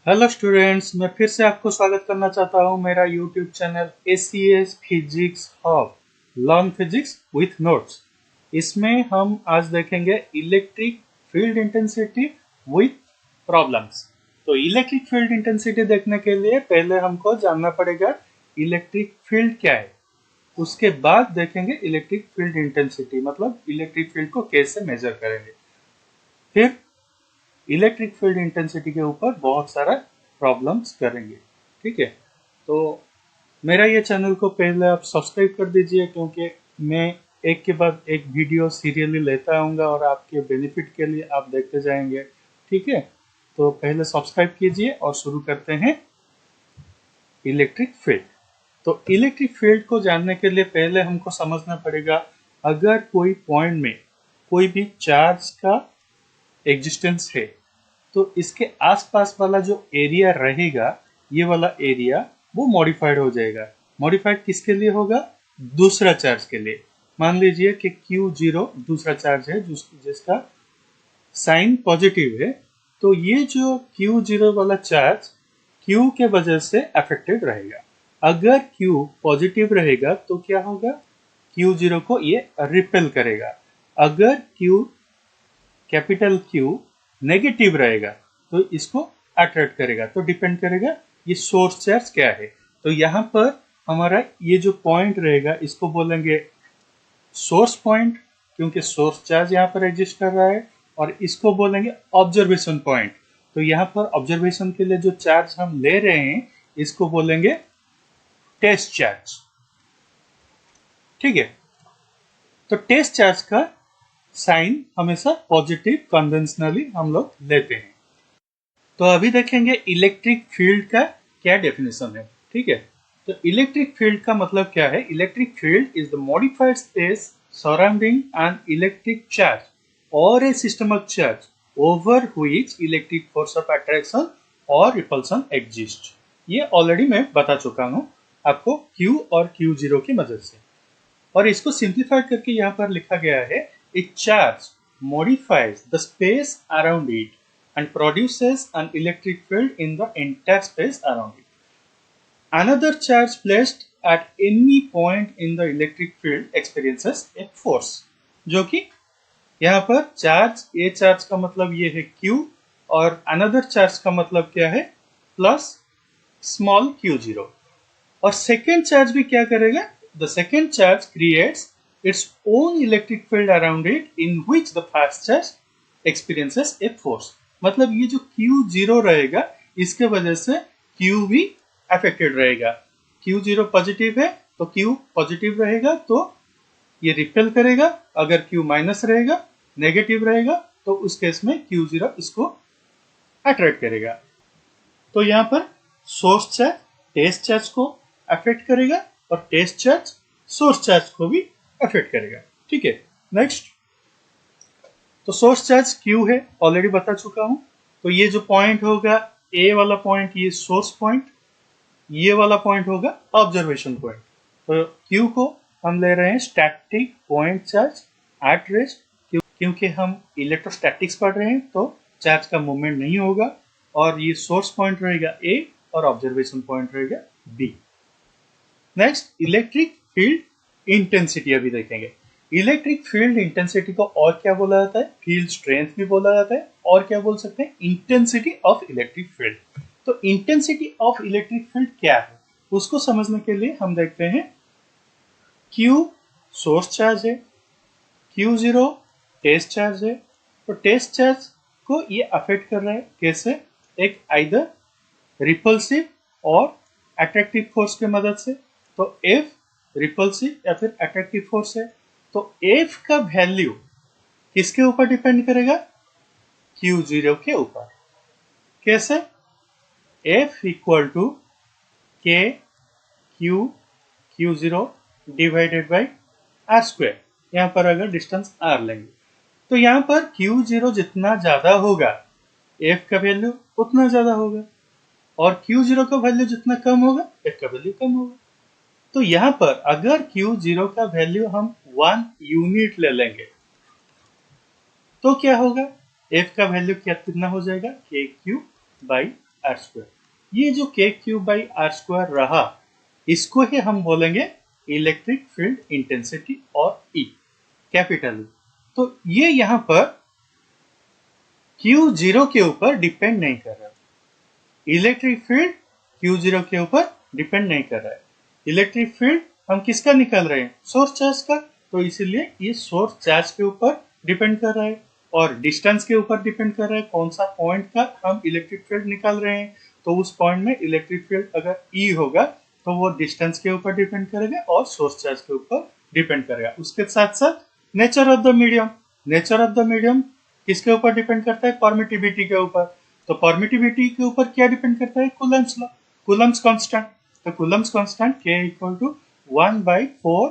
Hello students, मैं फिर से आपको स्वागत करना चाहता हूं मेरा YouTube channel ACS physics hub, learn physics with notes. इसमें हम आज देखेंगे electric field intensity with problems. तो इलेक्ट्रिक फील्ड इंटेंसिटी देखने के लिए पहले हमको जानना पड़ेगा इलेक्ट्रिक फील्ड क्या है। उसके बाद देखेंगे इलेक्ट्रिक फील्ड इंटेंसिटी, मतलब इलेक्ट्रिक फील्ड को कैसे मेजर करेंगे। फिर इलेक्ट्रिक फील्ड इंटेंसिटी के ऊपर बहुत सारा प्रॉब्लम्स करेंगे। ठीक है, तो मेरा ये चैनल को पहले आप सब्सक्राइब कर दीजिए, क्योंकि मैं एक के बाद एक वीडियो सीरियली लेता आऊँगा और आपके बेनिफिट के लिए आप देखते जाएंगे। ठीक है, तो पहले सब्सक्राइब कीजिए और शुरू करते हैं इलेक्ट्रिक फील्ड। तो इलेक्ट्रिक फील्ड को जानने के लिए पहले हमको समझना पड़ेगा, अगर कोई पॉइंट में कोई भी चार्ज का एग्जिस्टेंस है तो इसके आसपास वाला जो एरिया रहेगा, ये वाला एरिया वो मॉडिफाइड हो जाएगा। मॉडिफाइड किसके लिए होगा? दूसरा चार्ज के लिए। मान लीजिए कि Q0 दूसरा चार्ज है जिसका साइन पॉजिटिव है, तो ये जो Q0 वाला चार्ज Q के वजह से अफेक्टेड रहेगा। अगर Q पॉजिटिव रहेगा तो क्या होगा? Q0 को ये रिपेल करेगा। अगर Q कैपिटल Q नेगेटिव रहेगा तो इसको अट्रैक्ट करेगा। तो डिपेंड करेगा ये सोर्स चार्ज क्या है। तो यहाँ पर हमारा ये जो पॉइंट रहेगा इसको बोलेंगे सोर्स पॉइंट, क्योंकि सोर्स चार्ज यहाँ पर एग्जिस्ट कर रहा है। और इसको बोलेंगे ऑब्जर्वेशन पॉइंट। तो यहाँ पर ऑब्जर्वेशन के लिए जो चार्ज हम ले रहे हैं इसको बोलेंगे टेस्ट चार्ज। ठीक है, तो टेस्ट चार्ज का साइन हमेशा पॉजिटिव कन्वेंशनली हम लोग लेते हैं। तो अभी देखेंगे इलेक्ट्रिक फील्ड का क्या डेफिनेशन है। ठीक है, तो इलेक्ट्रिक फील्ड का मतलब क्या है? Electric field is the modified space surrounding an electric charge और a system of charge over which electric force of attraction और रिपल्सन एग्जिस्ट। ये ऑलरेडी मैं बता चुका हूं आपको Q और Q0 की मदद से। और इसको सिंप्लीफाइड करके यहाँ पर लिखा गया है, ए charge modifies the space around it and produces an electric field in the entire space around it. Another charge placed at any point in the electric field experiences a force। जो कि यहाँ पर चार्ज, ए charge का मतलब ये है Q, और another charge का मतलब क्या है? Plus small Q0। और सेकेंड चार्ज भी क्या करेगा? The second charge creates its own electric field around it in which the first charge experiences a force. मतलब ये जो Q0 रहेगा इसके वजह से Q भी अफेक्टेड रहेगा। Q0 पॉजिटिव है तो Q पॉजिटिव रहेगा तो ये रिपेल करेगा। अगर Q माइनस रहेगा, नेगेटिव रहेगा, तो उस केस में Q0 इसको अट्रैक्ट करेगा। तो यहाँ पर सोर्स चार्ज टेस्ट चार्ज को अफेक्ट करेगा और टेस्ट चार्ज सोर्स चार्ज को भी अफेक्ट करेगा। ठीक है, नेक्स्ट। तो सोर्स चार्ज Q है, ऑलरेडी बता चुका हूं। तो ये जो पॉइंट होगा ए वाला पॉइंट, ये सोर्स पॉइंट, ये वाला पॉइंट होगा ऑब्जर्वेशन पॉइंट। तो Q को हम ले रहे हैं static point charge at rest, क्योंकि हम इलेक्ट्रोस्टैटिक्स पढ़ रहे हैं तो चार्ज का मूवमेंट नहीं होगा। और ये सोर्स पॉइंट रहेगा ए और ऑब्जर्वेशन पॉइंट रहेगा B. Next, electric field intensity अभी देखेंगे। इलेक्ट्रिक फील्ड इंटेंसिटी को और क्या बोला जाता है? फील्ड स्ट्रेंथ भी बोला जाता है, और क्या बोल सकते हैं? Intensity of electric field. तो इंटेंसिटी ऑफ इलेक्ट्रिक फील्ड क्या है उसको समझने के लिए हम देखते हैं, Q सोर्स चार्ज है, Q0 टेस्ट चार्ज है। तो टेस्ट चार्ज को ये अफेक्ट कर रहा है कैसे? एक आइदर रिपल्सिव और अट्रैक्टिव फोर्स की मदद से। तो F रिपल्सिव या फिर अट्रैक्टिव फोर्स है, तो F का वैल्यू किसके ऊपर डिपेंड करेगा? Q0 के ऊपर। कैसे? F equal to K Q Q0 divided by R square. यहाँ पर अगर डिस्टेंस R लेंगे तो यहाँ पर Q0 जितना ज्यादा होगा F का वैल्यू उतना ज्यादा होगा, और Q0 का वैल्यू जितना कम होगा F का वैल्यू कम होगा। तो यहाँ पर अगर Q0 का वैल्यू हम 1 यूनिट ले लेंगे तो क्या होगा? F का वैल्यू कितना हो जाएगा? KQ by R square. ये जो के क्यूब बाई आर स्क्वायर रहा, इसको ही हम बोलेंगे इलेक्ट्रिक फील्ड इंटेंसिटी और ई, कैपिटल ई। तो ये यहां पर Q0 के ऊपर डिपेंड नहीं कर रहा। इलेक्ट्रिक फील्ड Q0 के ऊपर डिपेंड नहीं कर रहा है। इलेक्ट्रिक फील्ड हम किसका निकाल रहे हैं? सोर्स चार्ज का। तो इसीलिए ये सोर्स चार्ज के ऊपर डिपेंड कर रहा है और डिस्टेंस के ऊपर डिपेंड कर रहा है, कौन सा पॉइंट का हम इलेक्ट्रिक फील्ड निकाल रहे हैं। तो उस पॉइंट में इलेक्ट्रिक फील्ड अगर ई होगा तो वो डिस्टेंस के ऊपर डिपेंड करेगा और सोर्स चार्ज के ऊपर डिपेंड करेगा। उसके साथ साथ nature of the medium, nature of the medium किसके ऊपर डिपेंड करता है? परमिटिविटी के ऊपर। तो परमिटिविटी के ऊपर क्या डिपेंड करता है? Coulomb's law, Coulomb's constant. तो Coulomb's constant K equal to 1/4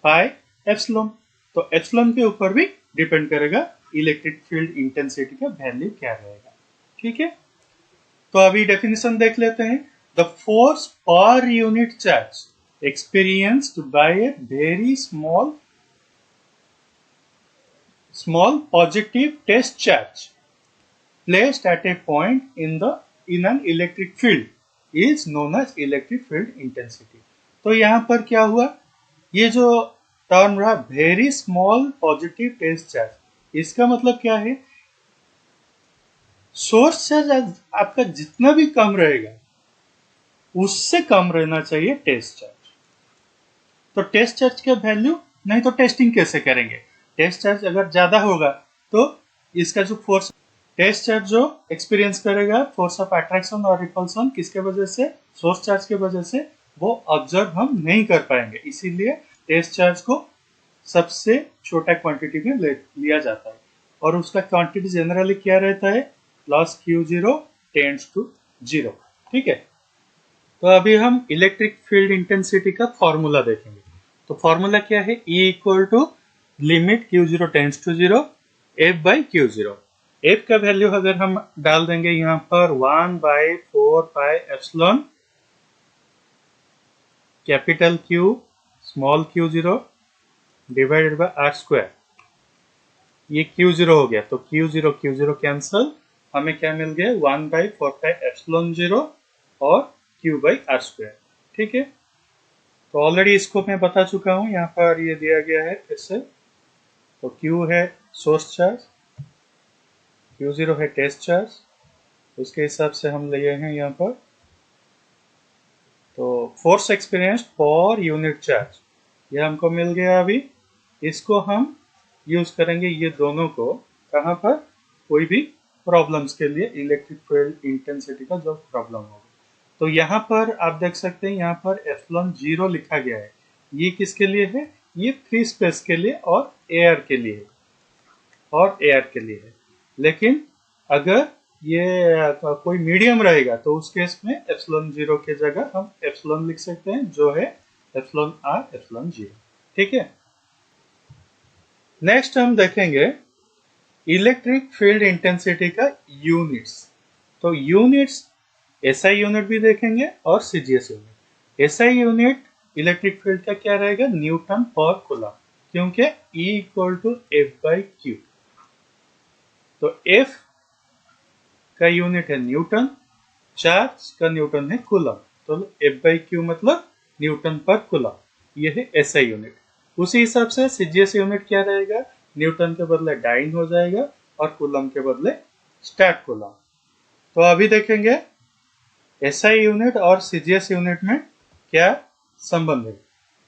pi epsilon. तो एप्सिलॉन के ऊपर भी डिपेंड करेगा इलेक्ट्रिक फील्ड इंटेंसिटी का वैल्यू क्या रहेगा। ठीक है, तो अभी डेफिनेशन देख लेते हैं। The force per unit charge experienced bye a very small positive test charge placed at a point in an electric field is known as electric field intensity। तो यहां पर क्या हुआ? ये जो टर्म रहा very small positive test charge, इसका मतलब क्या है? सोर्स चार्ज आपका जितना भी कम रहेगा उससे कम रहना चाहिए टेस्ट चार्ज। तो टेस्ट चार्ज का वैल्यू, नहीं तो टेस्टिंग कैसे करेंगे? टेस्ट चार्ज अगर ज्यादा होगा तो इसका जो फोर्स, टेस्ट चार्ज जो एक्सपीरियंस करेगा फोर्स ऑफ अट्रैक्शन और रिपल्सन किसके वजह से? सोर्स चार्ज के वजह से, वो ऑब्जर्व हम नहीं कर पाएंगे। इसीलिए टेस्ट चार्ज को सबसे छोटा क्वांटिटी में लिया जाता है और उसका क्वांटिटी जनरली क्या रहता है? Plus Q0 tends to 0। ठीक है, तो अभी हम इलेक्ट्रिक फील्ड इंटेंसिटी का फॉर्मूला देखेंगे। तो फॉर्मूला क्या है? E equal to limit Q0 tends to 0 F by Q0। F का वैल्यू अगर हम डाल देंगे यहाँ पर 1/4 pi epsilon capital Q small Q0 divided by R square. ये Q0 हो गया तो Q0 कैंसल, हमें क्या मिल गया? 1/4 पाई एप्सिलॉन 0 और Q बाई आर स्क्वायर। ठीक है, तो ऑलरेडी इसको मैं बता चुका हूं, यहाँ पर ये दिया गया है फिर से। तो Q है सोर्स चार्ज, Q0 है टेस्ट चार्ज, उसके हिसाब से हम लिए हैं यहाँ पर। तो force experienced per unit charge ये हमको मिल गया। अभी इसको हम यूज करेंगे ये दोनों को कहाँ पर? कोई भी प्रॉब्लम्स के लिए, इलेक्ट्रिक फील्ड इंटेंसिटी का जो प्रॉब्लम होगा। तो यहाँ पर आप देख सकते हैं, यहाँ पर एप्सिलॉन 0 लिखा गया है। ये किसके लिए है? ये फ्री स्पेस के लिए और एयर के लिए है। लेकिन अगर ये कोई मीडियम रहेगा तो उस केस में एप्सिलॉन 0 के जगह हम एप्सिलॉन लिख सकते हैं, जो है एप्सिलॉन r एप्सिलॉन 0। ठीक है, नेक्स्ट हम देखेंगे इलेक्ट्रिक फील्ड इंटेंसिटी का यूनिट्स। तो यूनिट्स SI यूनिट भी देखेंगे और CGS unit. SI unit electric field का क्या रहेगा? न्यूटन पर कूलम, क्योंकि E इक्वल टू F/Q। तो F का यूनिट है न्यूटन, चार्ज का न्यूटन है कूलम, तो F/Q मतलब न्यूटन पर कूलम। ये है SI यूनिट। उसी हिसाब से CGS यूनिट क्या रहेगा? न्यूटन के बदले डाइन हो जाएगा और कूलम के बदले स्टैट कूलम। तो अभी देखेंगे SI यूनिट और CGS यूनिट में क्या संबंध है।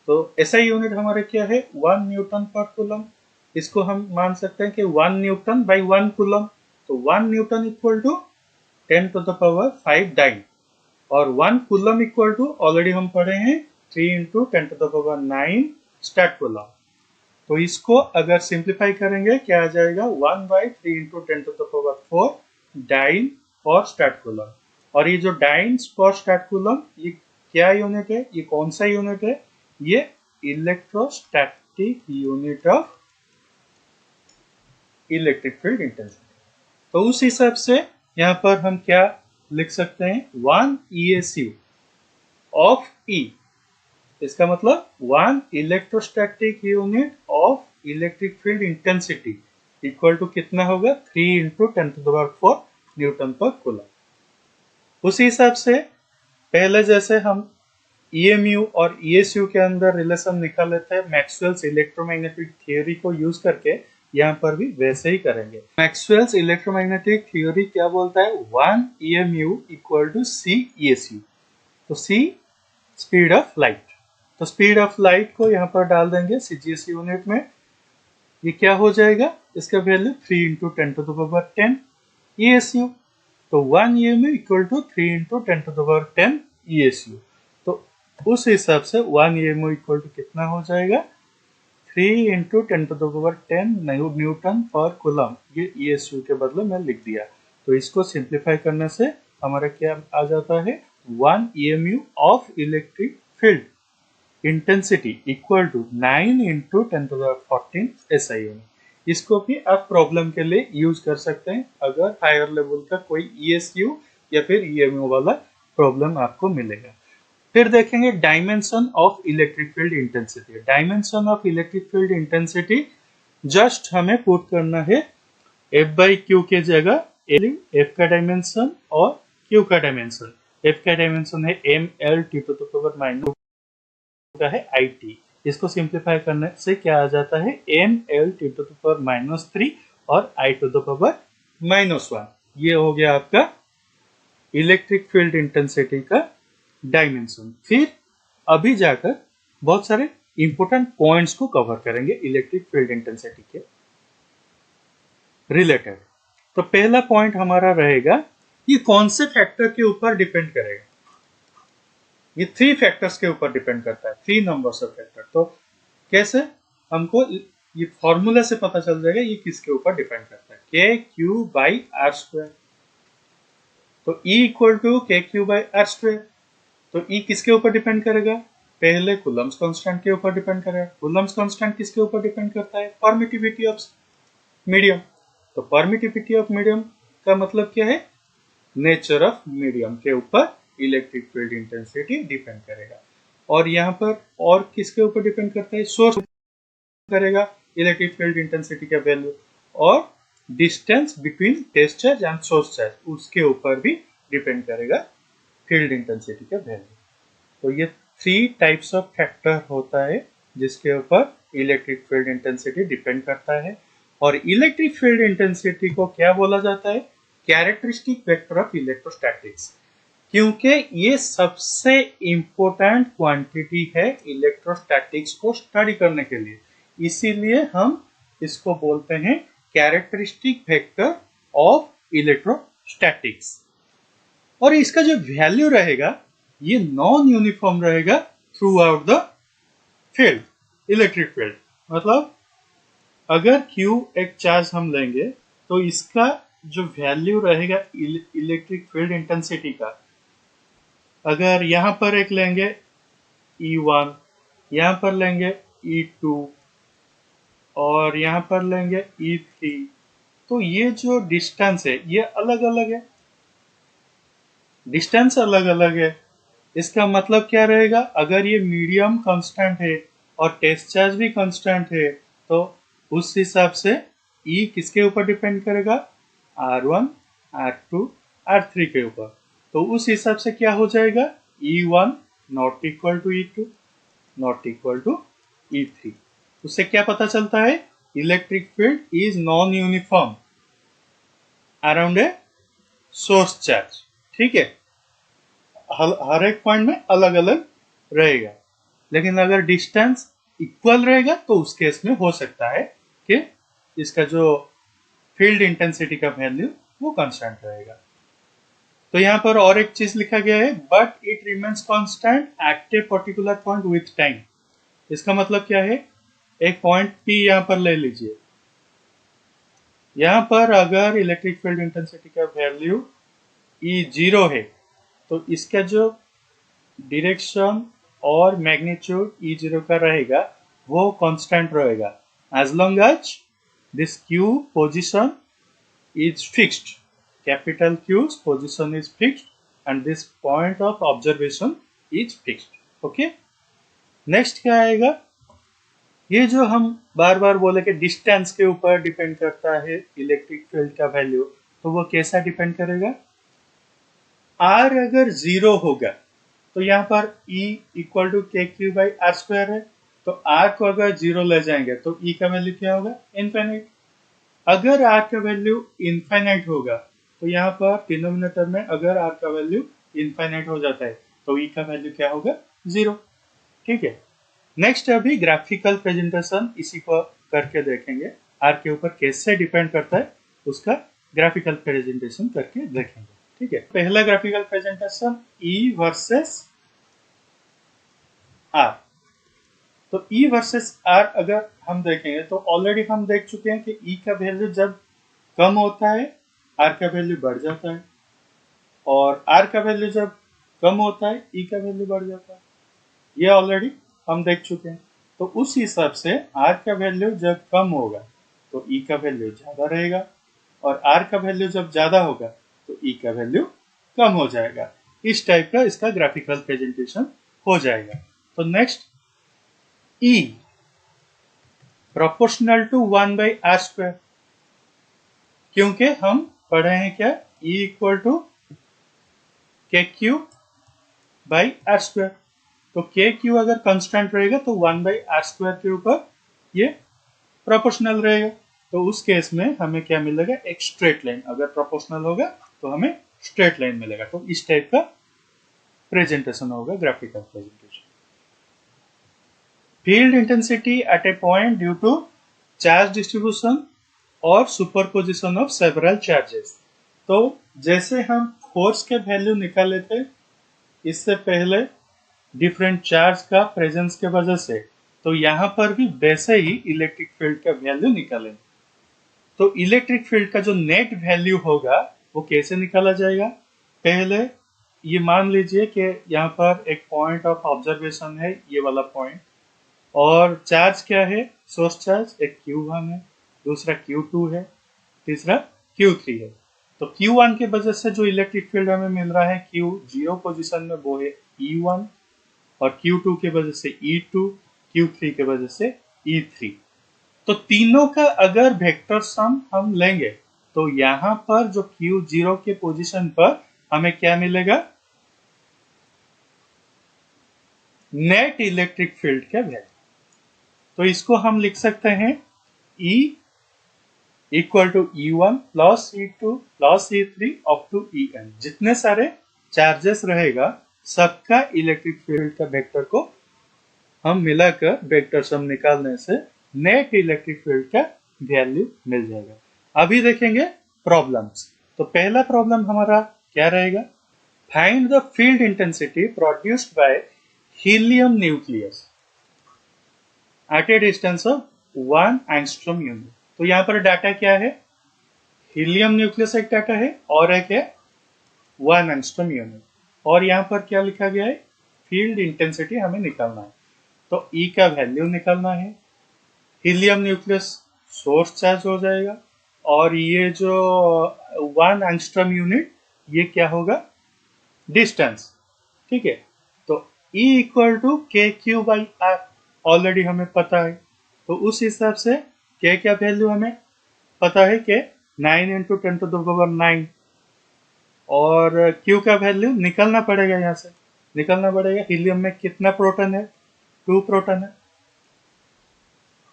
तो SI यूनिट हमारे क्या है? 1 न्यूटन पर कूलम। इसको हम मान सकते हैं कि 1 न्यूटन बाई 1 कूलम। तो 1 newton equal to 10 to the power 5 dyne और 1 कूलम इक्वल टू, ऑलरेडी हम पढ़े हैं, 3 into 10 to the power 9 stat coulomb. तो इसको अगर सिंप्लीफाई करेंगे क्या आ जाएगा? 1/3 into 10 to the power 4 dine और स्टैट कूलम। और ये जो डाइन और स्टैट कूलम, ये क्या यूनिट है? ये कौन सा यूनिट है? ये electrostatic unit of electric field intensity. तो उस हिसाब से यहाँ पर हम क्या लिख सकते हैं? 1 ESU ऑफ E, इसका मतलब 1 electrostatic unit of electric field intensity equal to कितना होगा? 3 into 10 to the power 4 newton पर कूलम। उसी हिसाब से पहले जैसे हम EMU और ESU के अंदर रिलेशन निकाले थे मैक्सवेल्स इलेक्ट्रोमैग्नेटिक थ्योरी को यूज करके, यहाँ पर भी वैसे ही करेंगे। मैक्सवेल्स इलेक्ट्रोमैग्नेटिक थ्योरी क्या बोलता है? 1 EMU equal to C ESU। तो C स्पीड ऑफ लाइट, तो स्पीड ऑफ लाइट को यहाँ पर डाल देंगे CGS यूनिट में। ये क्या हो जाएगा? इसका value 3 into 10 to the power 10 ESU। तो 1 EMU equal to 3 into 10 to the power 10 ESU। तो उस हिसाब से 1 EMU इक्वल टू कितना हो जाएगा? 3 into 10 to the power 10 newton पर कूलम। ये ESU के बदले मैं लिख दिया। तो इसको सिंप्लीफाई करने से हमारा क्या आ जाता है? 1 EMU of electric field intensity equal to 9 into 10 to the 14 SI unit. इसको भी आप प्रॉब्लम के लिए यूज कर सकते हैं अगर हायर लेवल का कोई ESU या फिर EMU वाला प्रॉब्लम आपको मिलेगा। फिर देखेंगे dimension of electric field intensity. Dimension of electric field intensity just हमें पुट करना है F बाई क्यू के जगह F का डायमेंशन और Q का डायमेंशन। F का डायमेंशन है ML T to the power minus का है IT। इसको सिंप्लीफाई करने से क्या आ जाता है? ML T to the power minus 3 और I to the power minus 1। ये हो गया आपका इलेक्ट्रिक फील्ड इंटेंसिटी का डायमेंशन। फिर अभी जाकर बहुत सारे इंपोर्टेंट पॉइंट्स को कवर करेंगे इलेक्ट्रिक फील्ड इंटेंसिटी के रिलेटेड। तो पहला पॉइंट हमारा रहेगा ये कौन से फैक्टर के ऊपर डिपेंड करेगा? ये 3 फैक्टर्स के ऊपर डिपेंड करता है, 3 नंबर्स ऑफ फैक्टर। तो कैसे हमको ये फॉर्मूला से पता चल जाएगा ये किसके ऊपर डिपेंड करता है? के क्यू बाई आर स्क्वायर। तो E equal to K Q by R square. तो E किसके ऊपर डिपेंड करेगा? पहले कूलम्स कांस्टेंट के ऊपर डिपेंड करेगा। कूलम्स कांस्टेंट किसके ऊपर डिपेंड करता है? Permittivity of medium. तो परमिटिविटी ऑफ मीडियम का मतलब क्या है? नेचर ऑफ मीडियम के ऊपर इलेक्ट्रिक फील्ड इंटेंसिटी डिपेंड करेगा। और यहाँ पर और किसके ऊपर डिपेंड करता है? सोर्स करेगा इलेक्ट्रिक फील्ड इंटेंसिटी का वैल्यू, और distance between test charge and source charge उसके ऊपर भी डिपेंड करेगा फील्ड इंटेंसिटी का वैल्यू। तो ये 3 टाइप्स ऑफ फैक्टर होता है जिसके ऊपर इलेक्ट्रिक फील्ड इंटेंसिटी डिपेंड करता है। और इलेक्ट्रिक फील्ड इंटेंसिटी को क्या बोला जाता है? Characteristic vector of electrostatics. क्योंकि ये सबसे इंपॉर्टेंट क्वांटिटी है इलेक्ट्रोस्टैटिक्स को स्टडी करने के लिए, इसीलिए हम इसको बोलते हैं कैरेक्टरिस्टिक वेक्टर ऑफ इलेक्ट्रोस्टैटिक्स। और इसका जो वैल्यू रहेगा ये नॉन यूनिफॉर्म रहेगा through out the field, electric field. मतलब अगर Q एक चार्ज हम लेंगे तो इसका जो वैल्यू रहेगा इलेक्ट्रिक फील्ड इंटेंसिटी का, अगर यहां पर एक लेंगे E1, यहां पर लेंगे E2 और यहां पर लेंगे E3, तो ये जो डिस्टेंस है ये अलग अलग है, डिस्टेंस अलग अलग है। इसका मतलब क्या रहेगा? अगर ये मीडियम कांस्टेंट है और टेस्ट चार्ज भी कांस्टेंट है तो उस हिसाब से E किसके ऊपर डिपेंड करेगा? R1, R2, R3 के ऊपर। तो उस हिसाब से क्या हो जाएगा? E1 not equal to E2 not equal to E3। उससे क्या पता चलता है? Electric field is non uniform around a source charge. ठीक है, हर एक पॉइंट में अलग अलग रहेगा, लेकिन अगर डिस्टेंस इक्वल रहेगा तो उस केस में हो सकता है कि इसका जो फील्ड इंटेंसिटी का वैल्यू वो कांस्टेंट रहेगा। तो यहाँ पर और एक चीज लिखा गया है, but it remains constant eight a particular point with time. इसका मतलब क्या है? एक पॉइंट P यहाँ पर ले लीजिए। यहाँ पर अगर इलेक्ट्रिक फील्ड इंटेंसिटी का वैल्यू E0 है तो इसका जो डायरेक्शन और मैग्नीट्यूड E0 का रहेगा वो कांस्टेंट रहेगा as long as this Q position is fixed, capital Q's position is fixed and this point of observation is fixed. Okay, next क्या आएगा? ये जो हम बार बार बोले कि डिस्टेंस के ऊपर डिपेंड करता है इलेक्ट्रिक फील्ड का वैल्यू, तो वो कैसा डिपेंड करेगा? आर अगर जीरो होगा तो यहाँ पर E equal to K Q by R square है, तो आर को अगर जीरो ले जाएंगे तो E का वैल्यू क्या होगा? इनफाइनाइट। अगर आर का वैल्यू इनफाइनाइट होगा तो यहाँ पर डिनोमिनेटर में अगर आर का वैल्यू इनफाइनाइट हो जाता है तो E का वैल्यू क्या होगा? जीरो। ठीक है। नेक्स्ट अभी ग्राफिकल प्रेजेंटेशन इसी को करके देखेंगे, आर के ऊपर कैसे डिपेंड करता है उसका ग्राफिकल प्रेजेंटेशन करके देखेंगे। ठीक है। पहला graphical presentation E versus R. तो E वर्सेस आर अगर हम देखेंगे तो ऑलरेडी हम देख चुके हैं कि E का वैल्यू जब कम होता है आर का वैल्यू बढ़ जाता है, और आर का वैल्यू जब कम होता है E का वैल्यू बढ़ जाता है। ये ऑलरेडी हम देख चुके हैं। तो उस हिसाब से आर का वैल्यू जब कम होगा तो E का वैल्यू ज्यादा रहेगा, और आर का वैल्यू जब ज्यादा होगा तो E का वैल्यू कम हो जाएगा। इस टाइप का इसका ग्राफिकल प्रेजेंटेशन हो जाएगा। तो next E proportional to 1 by R square, क्योंकि हम पढ़े हैं क्या? E equal to K Q by R square. तो के क्यू अगर कांस्टेंट रहेगा तो 1 बाई आर स्क्वायर के ऊपर ये प्रोपोर्शनल रहेगा। तो उस केस में हमें क्या मिलेगा? एक स्ट्रेट लाइन। अगर प्रोपोर्शनल होगा तो हमें स्ट्रेट लाइन मिलेगा। तो इस टाइप का प्रेजेंटेशन होगा, graphical presentation. Field intensity at a point due to charge distribution और सुपरपोजिशन ऑफ सेवरल चार्जेस। तो जैसे हम फोर्स के वैल्यू निकाले थे इससे पहले डिफरेंट चार्ज का प्रेजेंस के वजह से, तो यहां पर भी वैसे ही इलेक्ट्रिक फील्ड का वैल्यू निकालें। तो इलेक्ट्रिक फील्ड का जो नेट वैल्यू होगा वो कैसे निकाला जाएगा? पहले ये मान लीजिए कि यहाँ पर एक पॉइंट ऑफ ऑब्जर्वेशन है, ये वाला पॉइंट, और चार्ज क्या है? सोर्स चार्ज एक Q1 है, दूसरा Q2 है, तीसरा Q3 है। तो Q1 के वजह से जो इलेक्ट्रिक फील्ड हमें मिल रहा है Q0 पोजीशन में वो है E1, और Q2 के वजह से E2, Q3 के वजह से E3। तो तीनों का अगर वेक्टर सम हम लेंगे तो यहां पर जो Q0 के पोजीशन पर हमें क्या मिलेगा? नेट इलेक्ट्रिक फील्ड का वैल्यू। तो इसको हम लिख सकते हैं E equal to E1 plus E2 plus E3 up to En। जितने सारे चार्जेस रहेगा सबका इलेक्ट्रिक फील्ड का वेक्टर को हम मिलाकर वेक्टर सम निकालने से नेट इलेक्ट्रिक फील्ड का वैल्यू मिल जाएगा। अभी देखेंगे प्रॉब्लम्स। तो पहला प्रॉब्लम हमारा क्या रहेगा? Find the field intensity produced by helium nucleus eight A distance of 1 angstrom unit. तो यहाँ पर डाटा क्या है? हीलियम न्यूक्लियस एक डाटा है और एक है 1 एंगस्ट्रॉम यूनिट। और यहाँ पर क्या लिखा गया है? फील्ड इंटेंसिटी हमें निकालना है। तो E का वैल्यू निकालना है। हीलियम न्यूक्लियस सोर्स चार्ज हो जाएगा, और ये जो 1 एंगस्ट्रॉम यूनिट ये क्या होगा? डिस्टेंस। ठीक है। तो E equal to K Q by are already हमें पता है। तो उस हिसाब से के क्या वैल्यू हमें पता है कि 9 इंटू 10 टू द पावर 9, और Q का वैल्यू निकलना पड़ेगा। यहाँ से निकलना पड़ेगा हीलियम में कितना प्रोटॉन है? 2 प्रोटॉन है।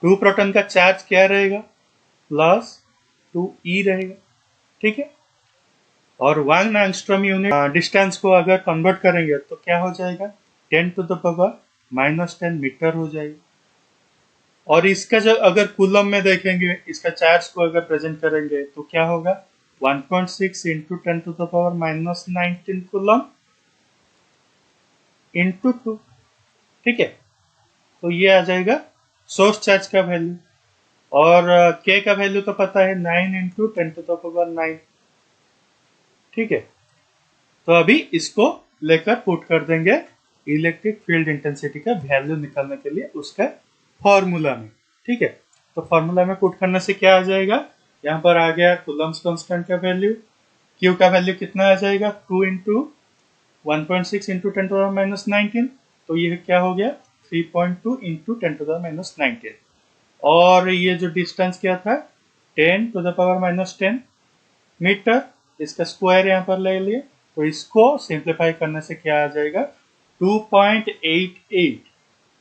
2 प्रोटॉन का चार्ज क्या रहेगा? प्लस 2E रहेगा। ठीक है। और 1 एंगस्ट्रॉम यूनिट डिस्टेंस को अगर कन्वर्ट करेंगे तो क्या हो जाएगा? 10 टू द पावर -10 मीटर हो जाएगा। और इसका जो अगर कूलम में देखेंगे, इसका चार्ज को अगर प्रेजेंट करेंगे तो क्या होगा? 1.6 into 10 to the power -19 coulomb into 2। ठीक है। तो ये आ जाएगा सोर्स चार्ज का वैल्यू, और के का वैल्यू तो पता है 9 इंटू 10 टू द पावर 9। ठीक है। तो अभी इसको लेकर पुट कर देंगे इलेक्ट्रिक फील्ड इंटेंसिटी का वैल्यू निकालने के लिए उसका फॉर्मूला में। ठीक है। तो फॉर्मूला में पुट करने से क्या आ जाएगा? यहाँ पर आ गया कूलम्स कांस्टेंट का वैल्यू। क्यू का वैल्यू कितना आ जाएगा? 2 इंटू 1.6 इंटू 10 टू द -19। तो ये क्या हो गया? 3.2 इंटू 10 टू द -19। और ये जो डिस्टेंस क्या था? 10 टू द पावर -10 मीटर। इसका स्क्वायर यहाँ पर ले लिए तो इसको सिंप्लीफाई करने से क्या आ जाएगा, 2.88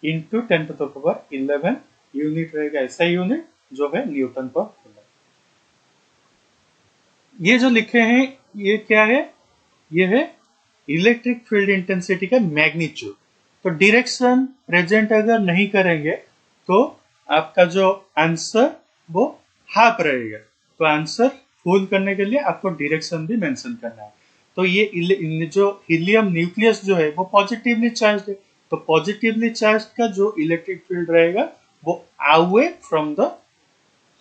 इंटू 10⁻11 यूनिट रहेगा, ऐसा यूनिट जो है न्यूटन पर कूलम। ये जो लिखे हैं ये क्या है, ये है इलेक्ट्रिक फील्ड इंटेंसिटी का मैग्नीट्यूड। तो डायरेक्शन प्रेजेंट अगर नहीं करेंगे तो आपका जो आंसर वो हाफ रहेगा। तो आंसर फुल करने के लिए आपको डायरेक्शन भी मेंशन करना है। तो ये जो हीलियम न्यूक्लियस जो है वो पॉजिटिवली चार्ज है, तो पॉजिटिवली चार्ज का जो इलेक्ट्रिक फील्ड रहेगा वो away from the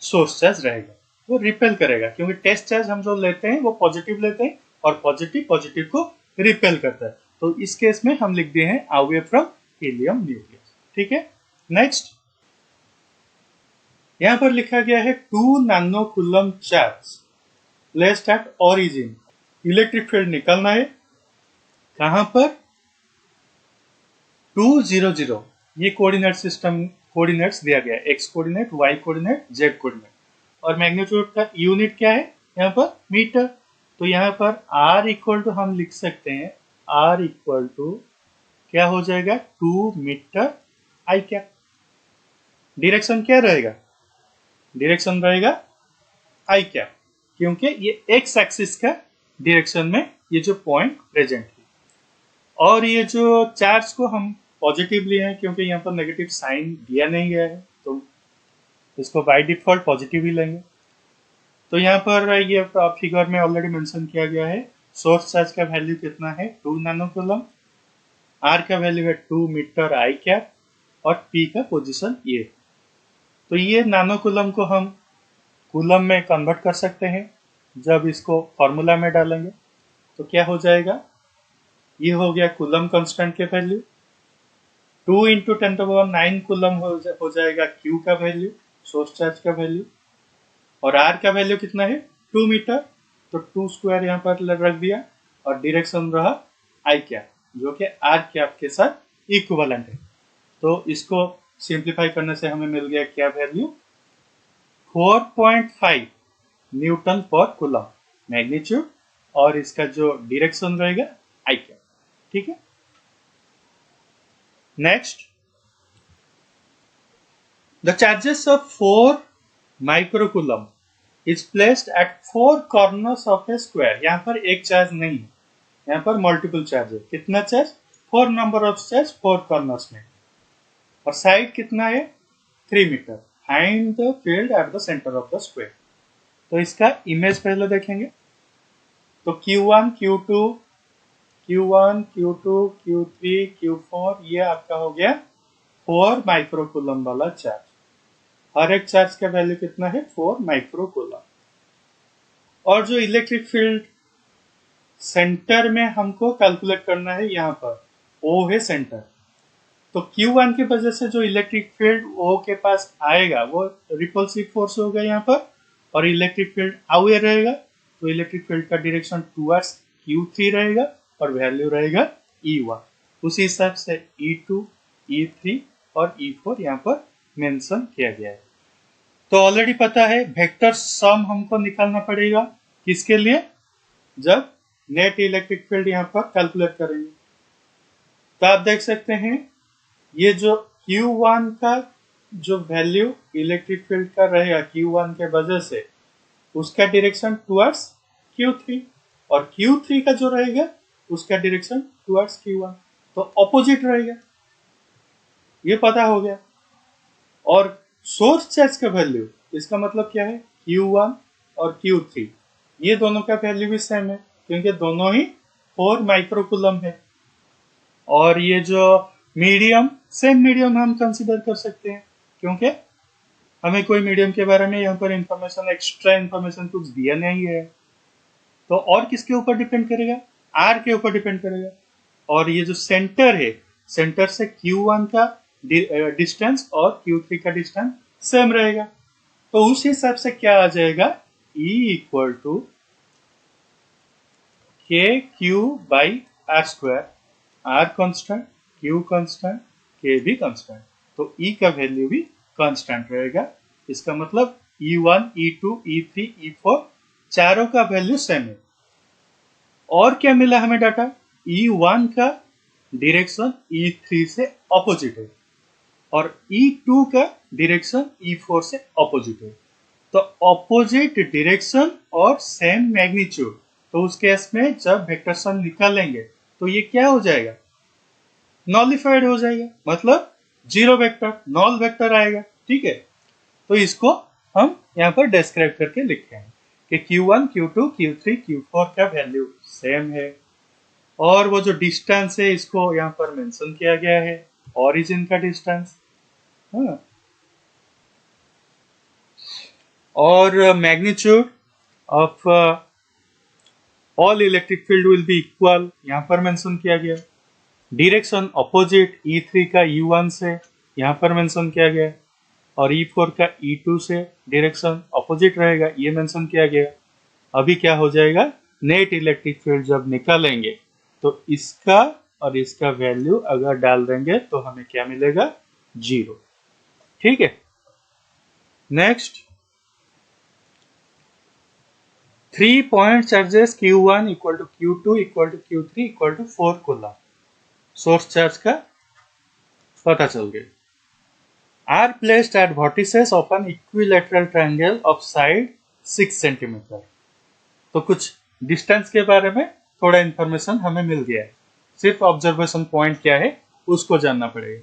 source charge रहेगा, वो रिपेल करेगा, क्योंकि टेस्ट चार्ज हम जो लेते हैं वो पॉजिटिव लेते हैं और पॉजिटिव पॉजिटिव को रिपेल करता है। तो इस केस में हम लिख दिए हैं अवे फ्रॉम हीलियम न्यूक्लियस। ठीक है, नेक्स्ट यहां पर लिखा गया है 2 नानो coulomb charge placed at origin. Electric field निकालना है कहां पर, 2 0 0, ये कोऑर्डिनेट सिस्टम कोऑर्डिनेट्स दिया गया है, X coordinate, Y coordinate, Z coordinate. और मैग्नीट्यूड का यूनिट क्या है यहाँ पर, मीटर। तो यहाँ पर r इक्वल टू हम लिख सकते हैं, r इक्वल टू क्या हो जाएगा, 2 मीटर आई कैप। डायरेक्शन क्या रहेगा, डायरेक्शन रहेगा आई कैप, क्योंकि ये एक्स एक्सिस का डायरेक्शन में ये जो पॉइंट प्रेजेंट है। और ये जो चार्ज को हम पॉजिटिव लिए हैं क्योंकि यहाँ पर नेगेटिव साइन दिया नहीं गया है, तो इसको बाय डिफॉल्ट पॉजिटिव ही लेंगे। तो यहाँ पर ये फिगर में ऑलरेडी मेंशन किया गया है, सोर्स चार्ज का वैल्यू कितना है, 2 नानो कूलम, आर का वैल्यू है 2 मीटर आई कैप, और पी का पोजीशन ये। तो ये नानो कूलम को हम कूलम में कन्वर्ट कर सकते हैं जब इसको फॉर्मूला में डालेंगे। तो क्या हो जाएगा, ये हो गया कूलम कांस्टेंट के वैल्यू, 2 इंटू 10⁻9 कूलम हो जाएगा क्यू का वैल्यू, सोर्स चार्ज का वैल्यू, और आर का वैल्यू कितना है, 2 मीटर। तो 2 स्क्वायर यहाँ पर रख दिया, और डायरेक्शन रहा आई कैप, जो कि आर कैप के साथ इक्विवेलेंट है। तो इसको सिंप्लीफाई करने से हमें मिल गया क्या वैल्यू, 4.5 न्यूटन पर कूलम मैग्नीट्यूड, और इसका जो डायरेक्शन रहेगा आई कैप। ठीक है, next the charges of 4 microcoulomb is placed at 4 corners of A square. यहाँ पर एक चार्ज नहीं है, यहाँ पर मल्टीपल चार्ज है। कितना charge, 4 number of charge 4 corners में, और साइड कितना है, 3 metre, find the field at the centre of the square. तो इसका इमेज पहले देखेंगे। तो Q1, Q2, Q1, Q2, Q3, Q4, ये आपका हो गया 4 माइक्रोकूलम वाला चार्ज। हर एक चार्ज का वैल्यू कितना है, 4 माइक्रोकूलम। और जो इलेक्ट्रिक फील्ड सेंटर में हमको कैलकुलेट करना है, यहाँ पर O है सेंटर। तो Q1 की वजह से जो इलेक्ट्रिक फील्ड O के पास आएगा वो रिपल्सिव फोर्स होगा यहाँ पर, और इलेक्ट्रिक फील्ड अवे रहेगा। तो इलेक्ट्रिक फील्ड का डायरेक्शन टुवर्ड्स Q3 रहेगा, और वैल्यू रहेगा E1। उसी हिसाब से E2, E3 और E4 यहाँ पर मेंशन किया गया है। तो ऑलरेडी पता है वेक्टर सम हमको निकालना पड़ेगा, किसके लिए, जब नेट इलेक्ट्रिक फील्ड यहाँ पर कैलकुलेट करेंगे। तो आप देख सकते हैं ये जो Q1 का जो वैल्यू इलेक्ट्रिक फील्ड का रहेगा Q1 के वजह से, उसका डायरेक्शन टुवर्ड्स Q3, और Q3 का जो रहेगा उसका डायरेक्शन टुवर्ड्स Q1, तो ऑपोजिट रहेगा, ये पता हो गया। और सोर्स चार्ज का वैल्यू, इसका मतलब क्या है, Q1 और Q3 ये दोनों का वैल्यू भी सेम है, क्योंकि दोनों ही 4 माइक्रोकूलम है। और ये जो मीडियम, सेम मीडियम हम कंसीडर कर सकते हैं, क्योंकि हमें कोई मीडियम के बारे में यहाँ पर इंफॉर्मेशन, एक्स्ट्रा इंफॉर्मेशन कुछ दिया नहीं है। तो और किसके ऊपर डिपेंड करेगा, आर के ऊपर डिपेंड करेगा। और ये जो सेंटर है, सेंटर से Q1 का डिस्टेंस और Q3 का डिस्टेंस सेम रहेगा। तो उस हिसाब से क्या आ जाएगा, E equal to KQ/R², R constant, Q constant, K भी कांस्टेंट। तो E का वैल्यू भी कांस्टेंट रहेगा। इसका मतलब E1, E2, E3, E4 चारों का वैल्यू सेम है। और क्या मिला हमें डाटा, E1 का डायरेक्शन E3 से ऑपोजिट है और E2 का डायरेक्शन E4 से ऑपोजिट है। तो ऑपोजिट डायरेक्शन और सेम मैग्नीट्यूड, तो उस केस में जब वेक्टर सम निकालेंगे तो ये क्या हो जाएगा, नॉलिफाइड हो जाएगा, मतलब जीरो वेक्टर, नॉल वेक्टर आएगा। ठीक है, तो इसको हम यहाँ पर डिस्क्राइब करके लिखते हैं कि Q1, Q2, Q3, Q4 का वैल्यू सेम है और वो जो डिस्टेंस है इसको यहाँ पर मेंशन किया गया है, ओरिजिन का डिस्टेंस। हाँ, और magnitude of all electric field will be equal, यहाँ पर मेंशन किया गया। डायरेक्शन अपोजिट E3 का E1 से यहाँ पर मेंशन किया गया और E4 का E2 से डायरेक्शन अपोजिट रहेगा, ये मेंशन किया गया। अभी क्या हो जाएगा, नेट इलेक्ट्रिक फील्ड जब निकालेंगे तो इसका और इसका वैल्यू अगर डाल देंगे तो हमें क्या मिलेगा, जीरो। ठीक है, next 3 point charges Q1 equal to Q2 equal to Q3 equal to 4 कूलम, सोर्स चार्ज का पता चल गया। Are placed at vertices of an equilateral triangle of side 6 centimetre. तो कुछ डिस्टेंस के बारे में थोड़ा इंफॉर्मेशन हमें मिल गया है, सिर्फ ऑब्जर्वेशन पॉइंट क्या है उसको जानना पड़ेगा।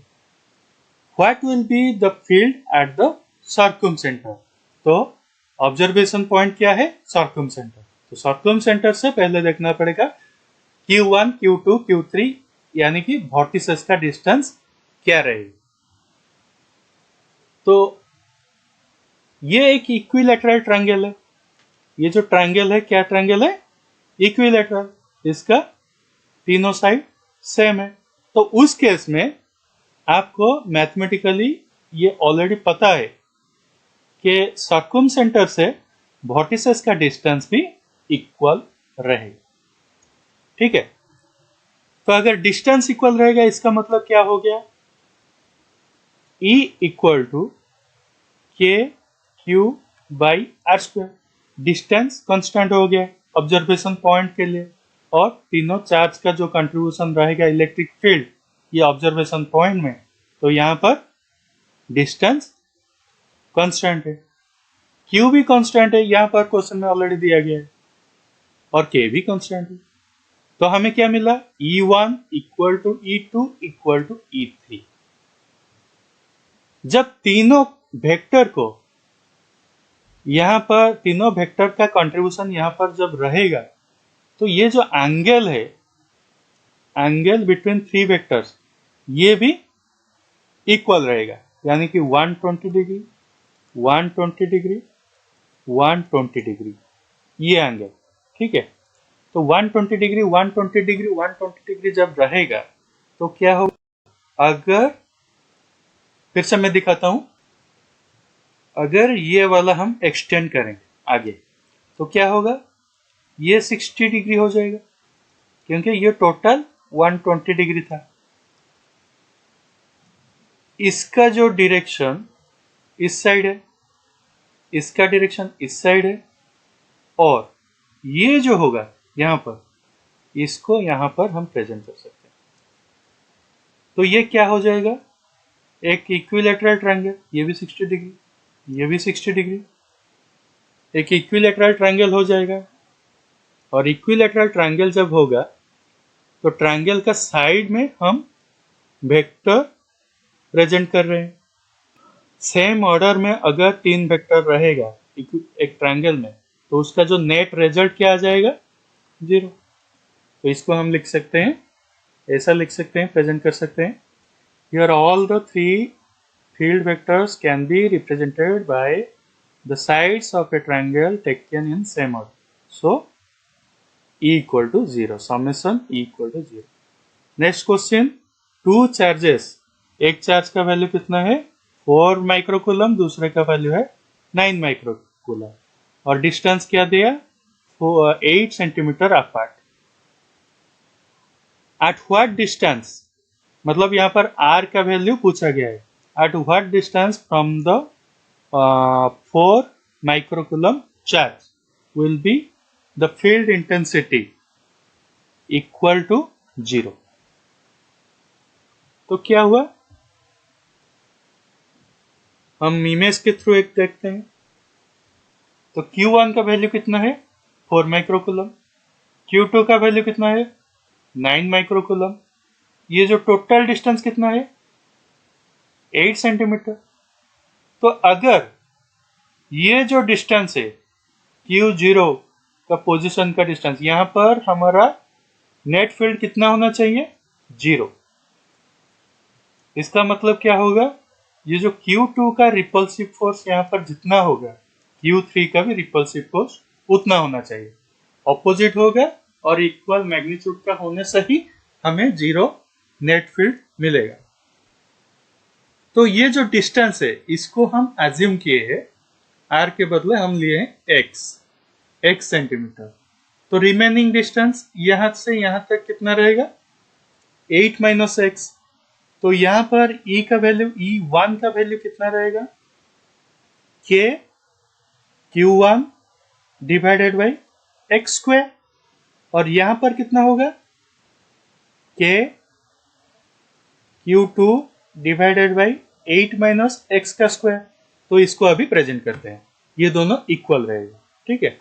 What will be the field at the circum centre, तो ऑब्जर्वेशन पॉइंट क्या है, सर्कम सेंटर। तो सर्कम सेंटर से पहले देखना पड़ेगा Q1, Q2, Q3 यानी कि वर्टिसेस का डिस्टेंस क्या रहेगा। तो ये एक इक्विलैटरल ट्रायंगल है, ये जो ट्रायंगल है क्या ट्रायंगल है, इक्विलैटरल, इसका तीनों साइड सेम है। तो उस केस में आपको मैथमेटिकली ये ऑलरेडी पता है कि सर्कम सेंटर से वर्टिसेस का डिस्टेंस भी इक्वल रहेगा। ठीक है, तो अगर डिस्टेंस इक्वल रहेगा इसका मतलब क्या हो गया, E equal to K Q by R square. Distance constant हो गया ऑब्जर्वेशन पॉइंट के लिए और तीनों चार्ज का जो कंट्रीब्यूशन रहेगा इलेक्ट्रिक फील्ड ये ऑब्जर्वेशन पॉइंट में, तो यहां पर डिस्टेंस कांस्टेंट है, क्यू भी कांस्टेंट है, यहां पर क्वेश्चन में ऑलरेडी दिया गया है, और के भी कांस्टेंट है। तो हमें क्या मिला, E1 equal to E2 equal to E3। जब तीनों वेक्टर को यहां पर, तीनों वेक्टर का कंट्रीब्यूशन यहां पर जब रहेगा तो ये जो एंगल है, एंगल बिटवीन थ्री वेक्टर्स, ये भी इक्वल रहेगा, यानी कि 120 डिग्री 120 डिग्री 120 डिग्री ये एंगल। ठीक है, तो 120 डिग्री 120 डिग्री 120 डिग्री जब रहेगा तो क्या होगा, अगर फिर से मैं दिखाता हूं, अगर ये वाला हम एक्सटेंड करें आगे तो क्या होगा, ये 60 डिग्री हो जाएगा क्योंकि ये टोटल 120 डिग्री था। इसका जो डायरेक्शन इस साइड है, इसका डायरेक्शन इस साइड है, और ये जो होगा यहां पर, इसको यहां पर हम प्रेजेंट कर सकते हैं। तो ये क्या हो जाएगा, एक इक्विलैटरल ट्रायंगल, ये भी 60 डिग्री, ये भी 60 डिग्री, एक इक्विलैटरल ट्रायंगल हो जाएगा। और इक्विलैटरल ट्रायंगल जब होगा तो ट्रायंगल का साइड में हम वेक्टर प्रेजेंट कर रहे हैं। सेम ऑर्डर में अगर तीन वेक्टर रहेगा एक ट्रायंगल में तो उसका जो नेट रिजल्ट क्या आ जाएगा, जीरो। तो इसको हम लिख सकते हैं, ऐसा लिख सकते हैं, प्रेजेंट कर सकते हैं, here all the three field vectors can be represented by the sides of a triangle taken in same order, so E equal to zero, summation E equal to zero. Next question, two charges, एक charge का value कितना है 4 microcoulomb, दूसरे का value है 9 microcoulomb, और distance क्या दिया 8 centimetre apart. At what distance, मतलब यहाँ पर R का वैल्यू पूछा गया है, at what distance from the 4 microcoulomb charge will be the field intensity equal to 0। तो क्या हुआ, हम इमेज के थ्रू एक देखते हैं। तो Q1 का वैल्यू कितना है, 4 माइक्रोकूलम। Q2 का वैल्यू कितना है, 9 माइक्रोकूलम। ये जो टोटल डिस्टेंस कितना है, 8 सेंटीमीटर। तो अगर ये जो डिस्टेंस है Q0 का पोजीशन का डिस्टेंस, यहां पर हमारा नेट फील्ड कितना होना चाहिए, 0। इसका मतलब क्या होगा, ये जो Q2 का रिपल्सिव फोर्स यहाँ पर जितना होगा, Q3 का भी रिपल्सिव फोर्स उतना होना चाहिए, ऑपोजिट होगा और इक्वल मैग्नीट्यूड का होने से ही हमें 0 नेट फील्ड मिलेगा। तो ये जो डिस्टेंस है इसको हम एज्यूम किए हैं, r के बदले हम लिए हैं x सेंटीमीटर। तो रिमेनिंग डिस्टेंस यहां से यहां तक कितना रहेगा, 8 माइनस एक्स। तो यहां पर e का वैल्यू, E1 का वैल्यू कितना रहेगा, k Q1 divided by x square. और यहां पर कितना होगा, k Q2 divided by 8 minus x का स्क्वायर। तो इसको अभी प्रेजेंट करते हैं, ये दोनों इक्वल रहेगा, ठीक है।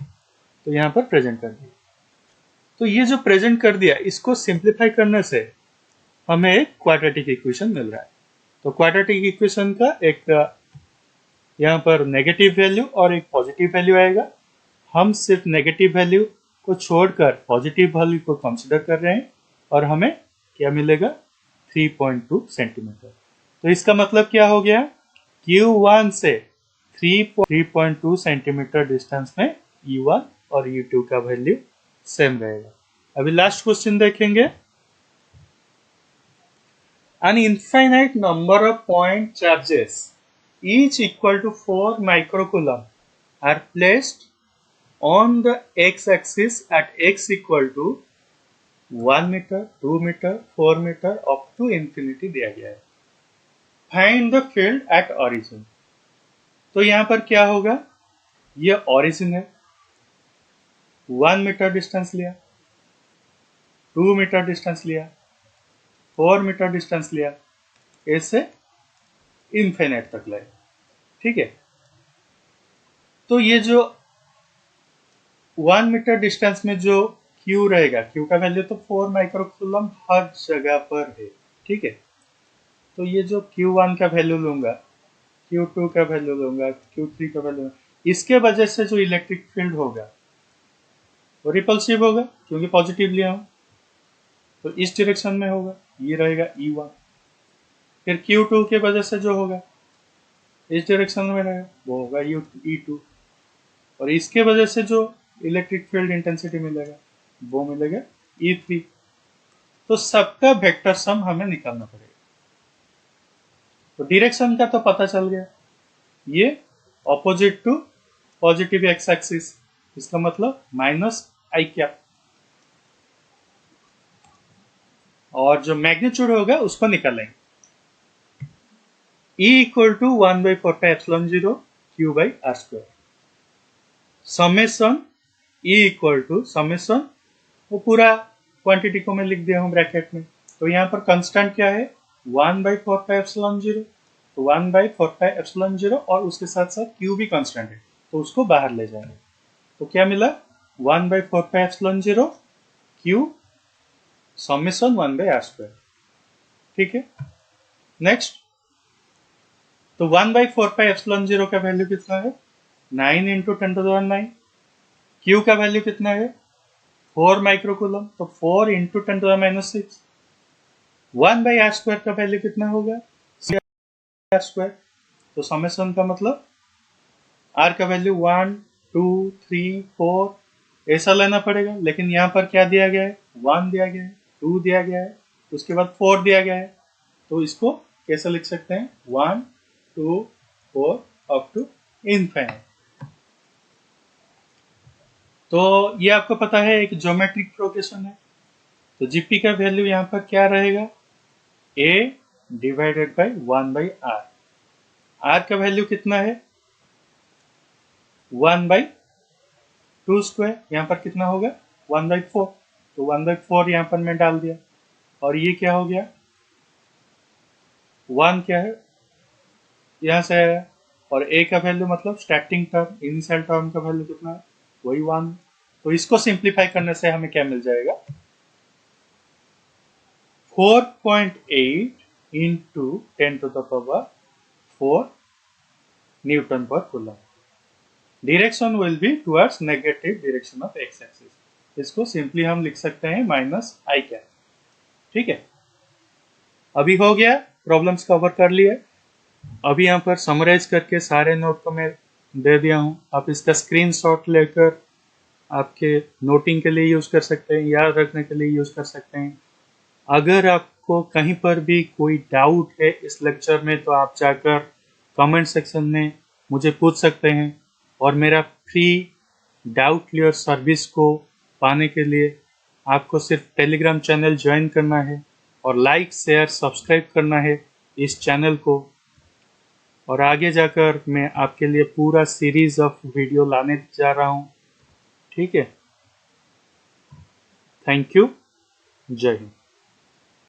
तो यहां पर प्रेजेंट कर दिया। तो ये जो प्रेजेंट कर दिया, इसको सिंप्लीफाई करने से हमें एक क्वाड्रेटिक इक्वेशन मिल रहा है। तो क्वाड्रेटिक इक्वेशन का एक यहाँ पर नेगेटिव वैल्यू और एक पॉजिटिव वैल्यू आएगा। हम सिर्फ नेगेटिव वैल्यू को छोड़कर पॉजिटिव वैल्यू को कंसिडर कर रहे हैं और हमें क्या मिलेगा, 3.2 सेंटीमीटर। तो इसका मतलब क्या हो गया, Q1 से 3.2 सेंटीमीटर डिस्टेंस में E1 और E2 का वैल्यू सेम रहेगा। अभी लास्ट क्वेश्चन देखेंगे। An infinite number of point charges each equal to 4 microcoulomb are placed on the x-axis at x equal to 1 metre, 2 metre, 4 metre up to infinity दिया गया है। Find the field at origin। तो यहाँ पर क्या होगा, ये origin है, 1 मीटर डिस्टेंस लिया, 2 मीटर डिस्टेंस लिया, 4 मीटर डिस्टेंस लिया, ऐसे इनफिनिट तक लाए, ठीक है। तो ये जो 1 मीटर डिस्टेंस में जो Q रहेगा, Q का वैल्यू तो 4 माइक्रोकूलम हर जगह पर है, ठीक है। तो ये जो Q1 का वैल्यू लूंगा, Q2 का वैल्यू लूंगा, Q3 का वैल्यू, इसके वजह से जो इलेक्ट्रिक फील्ड होगा वो रिपल्सिव होगा, क्योंकि पॉजिटिव लिया हूं। तो इस डायरेक्शन में होगा, ये रहेगा E1। फिर Q2 के वजह से जो होगा इस डायरेक्शन में रहेगा, वो होगा E2। और इसके वजह से जो इलेक्ट्रिक फील्ड इंटेंसिटी मिलेगा वो मिलेगा E3। तो सबका वेक्टर सम हमें निकालना पड़ेगा। तो डायरेक्शन का तो पता चल गया, ये opposite to positive X axis, इसका मतलब माइनस आई कैप। और जो मैग्नीट्यूड होगा उसको निकालेंगे, E equal to 1/4πε0 Q/r²। Summation E equal to summation, वो पूरा क्वांटिटी को मैं लिख दिया हूं ब्रैकेट में। तो यहाँ पर कांस्टेंट क्या है, 1/4πε0। तो 1/4πε0 और उसके साथ साथ Q भी कांस्टेंट है, तो उसको बाहर ले जाएंगे। तो क्या मिला, 1/4πε0 Q समेशन 1/r², ठीक है। नेक्स्ट, तो 1/4πε0 का वैल्यू कितना है, 9 × 10⁹। Q का वैल्यू कितना है, 4 माइक्रोकूलम, तो 4 × 10⁻⁶। 1/r² का वैल्यू कितना होगा, r²। तो समेशन का मतलब r का वैल्यू 1, 2, 3, 4 ऐसा लेना पड़ेगा, लेकिन यहाँ पर क्या दिया गया है, 1 दिया गया है, 2 दिया गया है, उसके बाद 4 दिया गया है। तो इसको कैसे लिख सकते हैं, 1, 2, 4 अप टू इनफिनिट। तो ये आपको पता है एक ज्योमेट्रिक प्रोग्रेशन है। तो जीपी का वैल्यू यहाँ पर क्या रहेगा, a divided by 1/r। r का वैल्यू कितना है, 1/2²। यहाँ पर कितना होगा, 1/4। तो 1/4 यहाँ पर मैं डाल दिया। और ये क्या हो गया, 1 क्या है, यहाँ से आया। और a का वैल्यू मतलब स्टार्टिंग टर्म, इनिशियल टर्म का वैल्यू कितना है, वही 1। तो इसको सिंप्लीफाई करने से हमें क्या मिल जाएगा, 4.8 इंटू 10⁴ न्यूटन पर coulomb. Direction will be towards negative direction of x axis. इसको सिंपली हम लिख सकते हैं -i कैप। ठीक है, अभी हो गया, प्रॉब्लम्स कवर कर लिए। अभी यहाँ पर समराइज करके सारे नोट को मैं दे दिया हूँ। आप इसका स्क्रीनशॉट लेकर आपके नोटिंग के लिए यूज कर सकते हैं, याद रखने के लिए यूज कर सकते हैं। अगर आपको कहीं पर भी कोई डाउट है इस लेक्चर में तो आप जाकर कमेंट सेक्शन में मुझे पूछ सकते हैं। और मेरा फ्री डाउट क्लियर सर्विस को पाने के लिए आपको सिर्फ टेलीग्राम चैनल ज्वाइन करना है और लाइक शेयर सब्सक्राइब करना है इस चैनल को। और आगे जाकर मैं आपके लिए पूरा सीरीज ऑफ वीडियो लाने जा रहा हूँ। ठीक है, थैंक यू, जय हिंद।